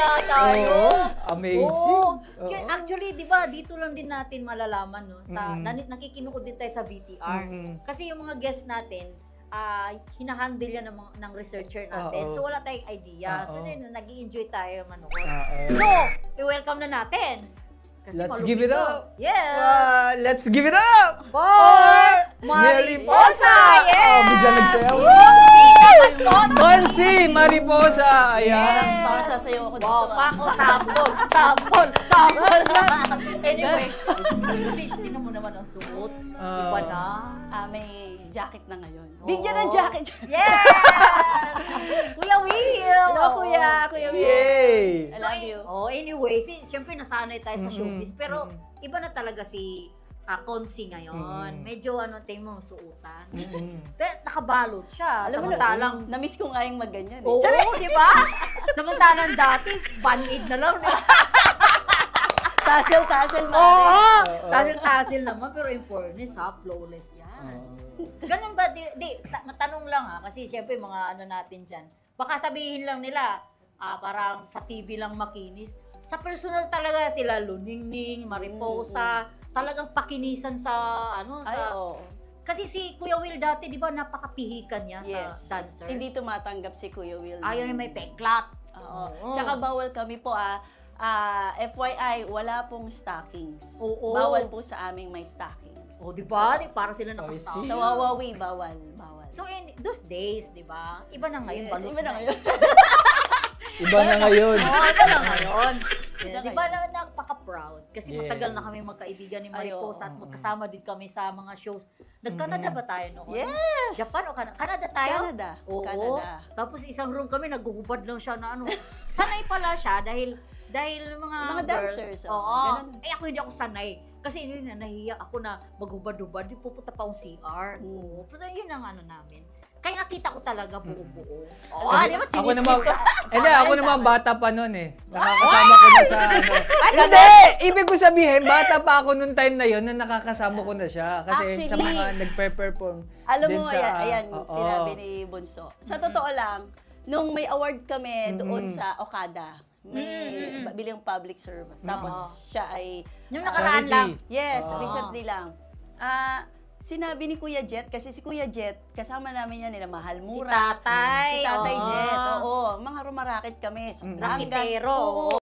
pala tayo. Amazing. Actually, di ba, dito lang din natin malalaman, no? Nakikinood din tayo sa VTR. Kasi yung mga guests natin, hinahandle yan ng researcher natin. So, wala tayong idea. So, nag-i-enjoy tayo manood. So, i-welcome na natin. Kasi let's give it up! Yes! Let's give it up! For Mariposa! Yes! Bigla nagsayaw. Consi Mariposa! Ayan. Parang sasayaw ako dito. Wow, pako, sabon. Anyway, tingnan mo naman ang suot. Iba na. May jacket na ngayon. Bigyan ng jacket. Yes! Kuya Will! Hello, Kuya Will. Yay! I love you. Anyway, siyempre nasanay tayo sa showbiz, pero iba na talaga si Consi ngayon. Medyo tingin mo suotan. Nakabalot siya. Alam mo, samantalang na-miss ko nga yung magganyan. oo, di ba? Samantalang dati, band-aid na lang. Tassel, Oo! Tassel naman, pero in fairness flawless yan. Ganun ba? Matanong lang kasi siyempre mga natin dyan, baka sabihin lang nila, parang sa TV lang makinis. Sa personal talaga sila, Luningning, Mariposa, talagang pakinisan sa Kasi si Kuya Will dati, di ba, napakapihikan niya sa dancer. Hindi tumatanggap si Kuya Will. Ayaw niya may peklat. Oo. Tsaka bawal kami po FYI, wala pong stockings. Oo. Bawal po sa aming may stockings. Di ba? Parang sila nakastock. Sa Wawawi, bawal. So in those days, di ba? Iba na ngayon. Yes, iba na ngayon. Iba na ngayon. Iba na ngayon. Di ba napaka-proud? Kasi matagal na kami magkaibigan ni Mariposa at magkasama din kami sa mga shows. Nag-Canada ba tayo noon? Yes! Japan o Canada? Canada tayo? Canada. Oo. Canada. Tapos isang room kami, naguhubad lang siya na Sanay pala siya dahil mga dancers. Oo. Ako hindi ako sanay. Kasi nahihiya ako na maghubad-hubad. Di pupunta pa akong CR. Oo. Pero yun ang namin. Kaya nakita ko talaga buo-buo. Di ba? Ako naman bata pa noon eh. Nakakasama ko na sa Hindi! Ibig ko sabihin, bata pa ako noong time na yon na nakakasama ko na siya. Kasi sa mga nagpe-perform. Alam mo, ayan, sinabi ni Bunso. Sa totoo lang, nung may award kami doon sa Okada, may bilang public servant. Tapos siya ay... Yung nakaraan lang. Yes, recently lang. Sinabi ni Kuya Jet, kasi si Kuya Jet, kasama namin yan nila Mahal Mura. Si Tatay. Si Tatay Jet, oo. Mga rumaraket kami sa Rakitero.